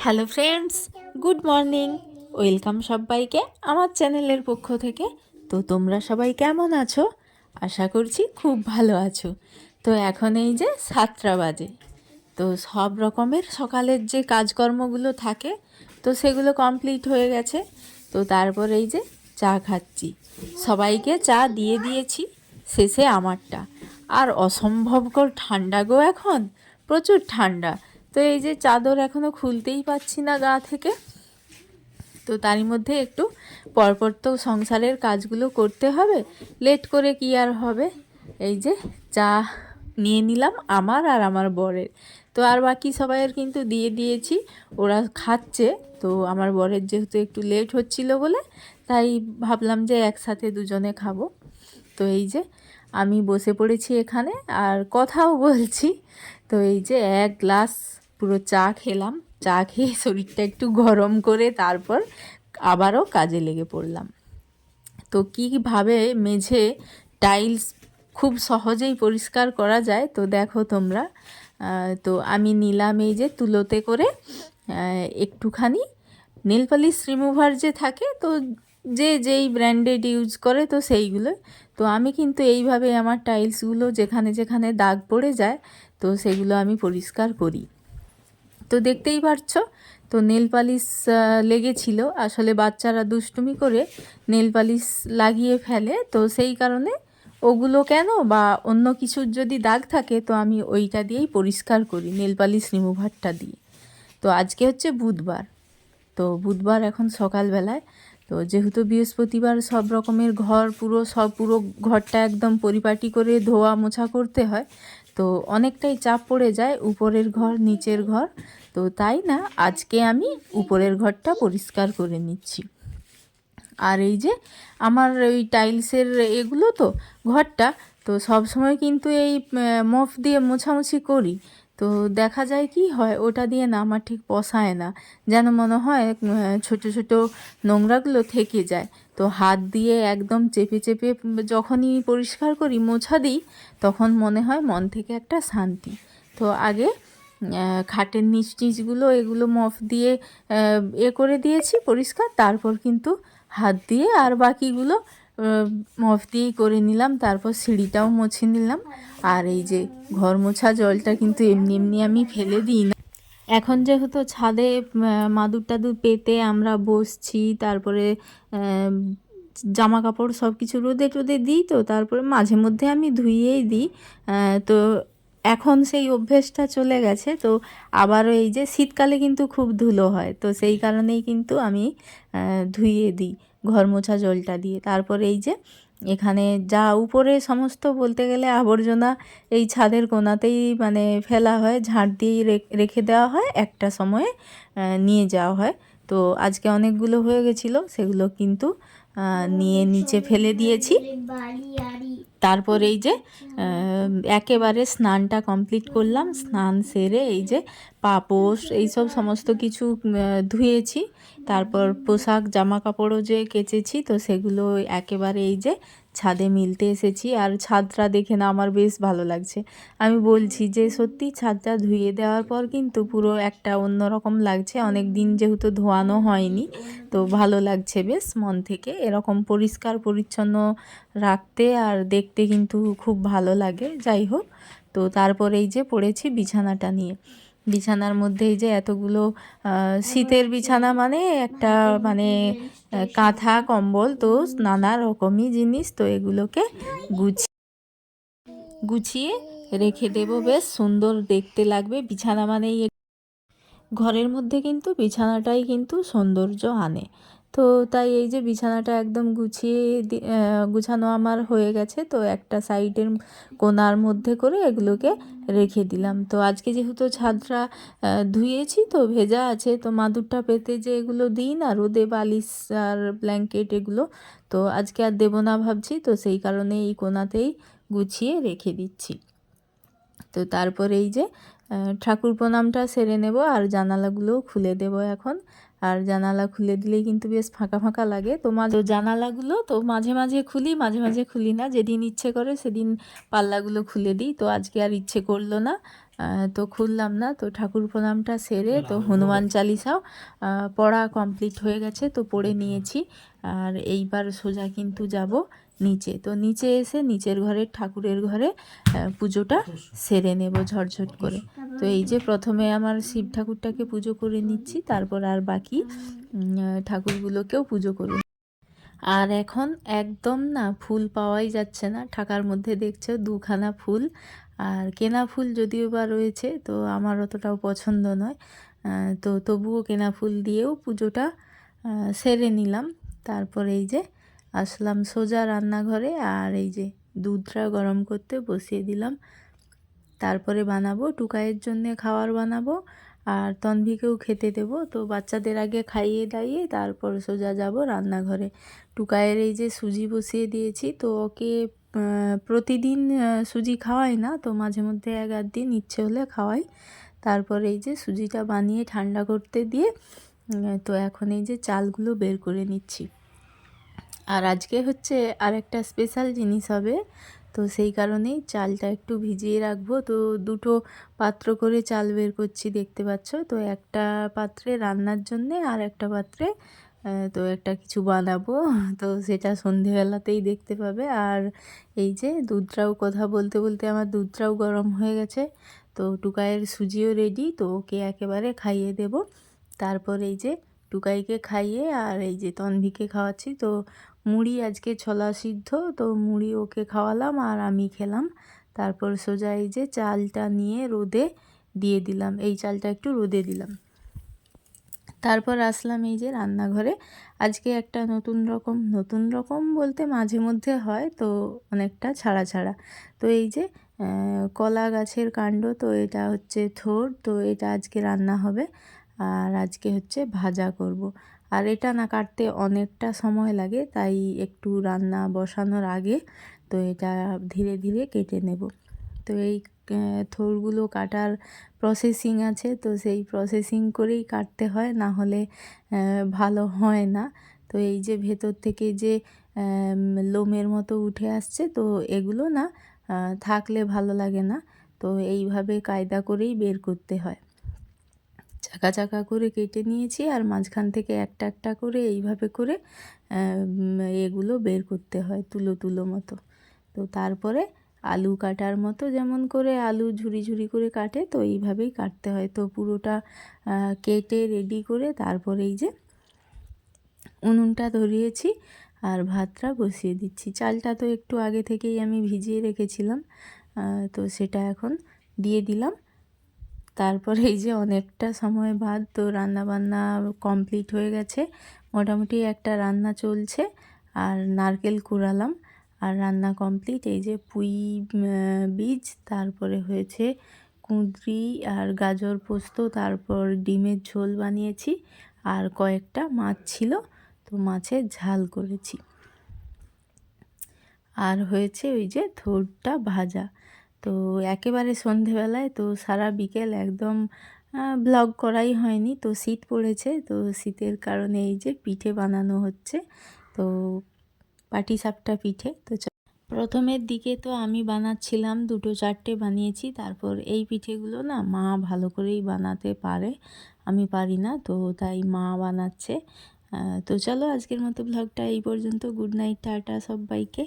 Hello friends, good morning. Welcome সবাইকে আমার চ্যানেলের পক্ষ থেকে। তো তোমরা সবাই কেমন আছো? আশা করছি খুব ভালো আছো। তো এখন এই যে 7টা বাজে, তো সব রকমের সকালের যে কাজকর্মগুলো থাকে তো সেগুলো কমপ্লিট হয়ে গেছে। তো তারপর এই যে চা খাচ্ছি, সবাইকে চা দিয়ে দিয়েছি, শেষে আমারটা। আর অসম্ভবকর ঠান্ডা গো, এখন প্রচুর ঠান্ডা। তো এই যে চাদর এখনও খুলতেই পাচ্ছি না গা থেকে। তো তারই মধ্যে একটু পরপর তো সংসারের কাজগুলো করতে হবে, লেট করে কি আর হবে। এই যে চা নিয়ে নিলাম আমার আর আমার বরের। তো আর বাকি সবাইয়ের কিন্তু দিয়ে দিয়েছি, ওরা খাচ্ছে। তো আমার বরের যেহেতু একটু লেট হচ্ছিল বলে তাই ভাবলাম যে একসাথে দুজনে খাবো। তো এই যে আমি বসে পড়েছি এখানে আর কথাও বলছি। তো এই যে এক গ্লাস পুরো চা খেলাম, চা খেয়ে শরীরটা একটু গরম করে তারপর আবারও কাজে লেগে পড়লাম। তো কীভাবে মেঝে টাইলস খুব সহজেই পরিষ্কার করা যায় তো দেখো তোমরা। তো আমি নিলাম এই যে তুলোতে করে একটুখানি নেল পালিশ রিমুভার যে থাকে, তো যে যেই ব্র্যান্ডেড ইউজ করে তো সেইগুলো। তো আমি কিন্তু এইভাবে আমার টাইলসগুলো যেখানে যেখানে দাগ পড়ে যায় তো সেগুলো আমি পরিষ্কার করি। তো দেখতেই পারছো, তো নেল পালিশ লেগেছিল, আসলে বাচ্চারা দুষ্টুমি করে নেল পালিশ লাগিয়ে ফেলে, তো সেই কারণে ওগুলো কেন বা অন্য কিছুর যদি দাগ থাকে তো আমি ওইটা দিয়েই পরিষ্কার করি, নেল পালিশ রিমুভারটা দিয়ে। তো আজকে হচ্ছে বুধবার, তো বুধবার এখন সকালবেলায়, তো যেহেতু বৃহস্পতিবার সব রকমের ঘর পুরো ঘরটা একদম পরিপাটি করে ধোয়া মোছা করতে হয়, তো অনেকটাই চাপ পড়ে যায় উপরের ঘর নিচের ঘর। তো তাই না, আজকে আমি উপরের ঘরটা পরিষ্কার করে নিচ্ছি। আর এই যে আমার ওই টাইলসের এগুলো তো ঘরটা, তো সব সময় কিন্তু এই মপ দিয়ে মোছামুছি করি। তো দেখা যায় কি হয়, ওটা দিয়ে না আমার ঠিক পোষায় না, যেন মনে হয় ছোট ছোট নোংরাগুলো থেকে যায়। তো হাত দিয়ে একদম চেপে চেপে যখনই পরিষ্কার করি, মোছা দিই, তখন মনে হয় মন থেকে একটা শান্তি। তো আগে খাটের নিচ টিচগুলো এগুলো মপ দিয়ে করে দিয়েছি পরিষ্কার, তারপর কিন্তু হাত দিয়ে আর বাকিগুলো মপ দিয়েই করে নিলাম। তারপর সিঁড়িটাও মুছে নিলাম। আর এই যে ঘর মোছা জলটা কিন্তু এমনি এমনি আমি ফেলে দিই না। এখন যেহেতু ছাদে মাদুর টাদুর পেতে আমরা বসছি, তারপরে জামা কাপড় সব কিছু রোদে টোদে দিই, তো তারপরে মাঝে মধ্যে আমি ধুইয়েই দিই। তো এখন সেই অভ্যেসটা চলে গেছে। তো আবারও এই যে শীতকালে কিন্তু খুব ধুলো হয়, তো সেই কারণেই কিন্তু আমি ধুইয়ে দিই ঘর মোছা জলটা দিয়ে। তারপরে এই যে এখানে যা উপরে সমস্ত বলতে গেলে আবর্জনা এই ছাদের কোণাতেই মানে ফেলা হয়, ঝাঁট দিয়েই রেখে দেওয়া হয়, একটা সময়ে নিয়ে যাওয়া হয়। তো আজকে অনেকগুলো হয়ে গেছিলো, সেগুলো কিন্তু নিয়ে নিচে ফেলে দিয়েছি। তারপর এই যে একেবারে স্নানটা কমপ্লিট করলাম, স্নান সেরে এই যে পাপোশ এইসব সমস্ত কিছু ধুয়েছি। তারপর পোশাক জামা কাপড়ও যে কেচেছি, তো সেগুলো একেবারে এই যে ছাদে মিলতে এসেছি। আর ছাদটা দেখে না আমার বেশ ভালো লাগছে। আমি বলছি যে সত্যি ছাদটা ধুয়ে দেওয়ার পর কিন্তু পুরো একটা অন্যরকম লাগছে, অনেক দিন যেহেতু ধোয়ানো হয়নি, তো ভালো লাগছে বেশ মন থেকে। এরকম পরিষ্কার পরিচ্ছন্ন রাখতে আর দেখতে কিন্তু খুব ভালো লাগে। যাই হোক, তো তারপরে এই যে পড়েছি বিছানাটা নিয়ে। বিছানার মধ্যে এই যে এতগুলো শীতের বিছানা মানে একটা মানে কাঁথা কম্বল, তো নানা রকমই জিনিস, তো এগুলোকে গুছিয়ে রেখে দেবো, বেশ সুন্দর দেখতে লাগবে। বিছানা মানেই ঘরের মধ্যে কিন্তু বিছানাটাই কিন্তু সৌন্দর্য আনে। তো তাই এই যে বিছানাটা একদম গুছানো আমার হয়ে গেছে। তো একটা সাইডের কোণার মধ্যে করে এগুলোকে রেখে দিলাম। তো আজকে যেহেতু ছাদটা ধুয়েছি তো ভেজা আছে, তো মাদুরটা পেতে যে এগুলো দিই না রোদে, বালিশ আর ব্ল্যাঙ্কেট এগুলো, তো আজকে আর দেবো না ভাবছি, তো সেই কারণে এই কোণাতেই গুছিয়ে রেখে দিচ্ছি। তো তারপর এই যে ঠাকুর প্রণামটা সেরে নেব আর জানালাগুলোও খুলে দেব এখন। আর জানালা খুলে দিলেই কিন্তু বেশ ফাঁকা ফাঁকা লাগে। তো জানালাগুলো তো মাঝে মাঝে খুলি, মাঝে মাঝে খুলি না, যেদিন ইচ্ছে করে সেদিন পাল্লাগুলো খুলে দিই। তো আজকে আর ইচ্ছে করলো না, তো খুললাম না। তো ঠাকুর প্রণামটা সেরে তো হনুমান চালিসাও পড়া কমপ্লিট হয়ে গেছে, তো পড়ে নিয়েছি। আর এইবার সোজা কিন্তু যাব নিচে। তো নিচে এসে নিচের ঘরের ঠাকুরের ঘরে পুজোটা সেরে নেব ঝটঝট করে। তো এই যে প্রথমে আমার শিব ঠাকুরটাকে পুজো করে নিচ্ছি, তারপর আর বাকি ঠাকুরগুলোকেও পুজো করব। আর এখন একদম না ফুল পাওয়াই যাচ্ছে না, ঠাকার মধ্যে দেখছো দুখানা ফুল, আর কেনা ফুল যদিও বা রয়েছে, তো আমার অতটাও পছন্দ নয়। তো তবুও কেনা ফুল দিয়েও পুজোটা সেরে নিলাম। তারপর এই যে আসলাম সোজা রান্নাঘরে, আর এই যে দুধটা গরম করতে বসিয়ে দিলাম। তারপরে বানাবো টুকাইয়ের জন্যে খাবার বানাবো, আর তন্ভিকেও খেতে দেবো। তো বাচ্চাদের আগে খাইয়ে দাইয়ে তারপর সোজা যাব রান্নাঘরে। টুকাইয়ের এই যে সুজি বসিয়ে দিয়েছি, তো ওকে প্রতিদিন সুজি খাওয়াই না, তো মাঝে মধ্যে এক আধ দিন ইচ্ছে হলে খাওয়াই। তারপর এই যে সুজিটা বানিয়ে ঠান্ডা করতে দিয়ে তো এখন এই যে চালগুলো বের করে নিচ্ছি। আর আজকে হচ্ছে আর একটা স্পেশাল জিনিস হবে, তো সেই কারণেই চালটা একটু ভিজিয়ে রাখবো। তো দুটো পাত্র করে চাল বের করছি, দেখতে পাচ্ছ। তো একটা পাত্রে রান্নার জন্যে, আর একটা পাত্রে তো একটা কিছু বানাবো, তো সেটা সন্ধেবেলাতেই দেখতে পাবে। আর এই যে দুধটাও, কথা বলতে বলতে আমার দুধটাও গরম হয়ে গেছে। তো টুকাইয়ের সুজিও রেডি, তো ওকে একেবারে খাইয়ে দেব। তারপর এই যে টুকাইকে খাইয়ে আর এই যে তন্ভিকে খাওয়াচ্ছি। তো মুড়ি আজকে ছোলা সিদ্ধ, তো মুড়ি ওকে খাওয়ালাম আর আমি খেলাম। তারপর সোজা এই যে চালটা নিয়ে রোদে দিয়ে দিলাম, এই চালটা একটু রোদে দিলাম। তারপর আসলাম এই যে রান্নাঘরে। আজকে একটা নতুন রকম বলতে মাঝে মধ্যে হয়, তো অনেকটা ছাড়া ছাড়া। তো এই যে কলা গাছের কাণ্ড, তো এটা হচ্ছে থোড়, তো এটা আজকে রান্না হবে। আর আজকে হচ্ছে ভাজা করব। আর এটা না কাটতে অনেকটা সময় লাগে, তাই একটু রান্না বসানোর আগে তো এটা ধীরে ধীরে কেটে নেব। তো এই থোড়গুলো কাটার প্রসেসিং আছে, তো সেই প্রসেসিং করেই কাটতে হয়, না হলে ভালো হয় না। তো এই যে ভেতর থেকে যে লোমের মতো উঠে আসছে, তো এগুলো না থাকলে ভালো লাগে না। তো এইভাবে কায়দা করেই বের করতে হয়। চাকা চাকা করে কেটে নিয়েছি, আর মাঝখান থেকে একটা একটা করে এইভাবে করে এগুলো বের করতে হয় তুলো তুলো মতো। তো তারপরে আলু কাটার মতো যেমন করে আলু ঝুরি ঝুরি করে কাটে, তো এইভাবেই কাটতে হয়। তো পুরোটা কেটে রেডি করে তারপর এই যে উনুনটা ধরিয়েছি আর ভাতটা বসিয়ে দিচ্ছি। চালটা তো একটু আগে থেকেই আমি ভিজিয়ে রেখেছিলাম, তো সেটা এখন দিয়ে দিলাম। তারপরে এই যে অনেকটা সময় বাদ তো রান্না বান্না কমপ্লিট হয়ে গেছে, মোটামুটি একটা রান্না চলছে, আর নারকেল কুড়ালাম আর রান্না কমপ্লিট। এই যে পুঁই বীজ, তারপরে হয়েছে কুঁদরি আর গাজর পোস্ত, তারপর ডিমের ঝোল বানিয়েছি, আর কয়েকটা মাছ ছিল, তো মাছের ঝাল করেছি। আর হয়েছে ওই যে থোড়টা ভাজা। তো একেবারে সন্ধেবেলায়, তো সারা বিকেল একদম ব্লগ করাই হয়নি। তো শীত পড়েছে, তো শীতের কারণে এই যে পিঠে বানানো হচ্ছে, তো পাটিসাপটা পিঠে। তো প্রথমের দিকে তো আমি বানাচ্ছিলাম, দুটো চারটে বানিয়েছি। তারপর এই পিঠেগুলো না মা ভালো করেই বানাতে পারে, আমি পারি না, তো তাই মা বানাচ্ছে। তো চলো আজকের মতো ব্লগটা এই পর্যন্ত। গুড নাইট, টাটা সবাইকে।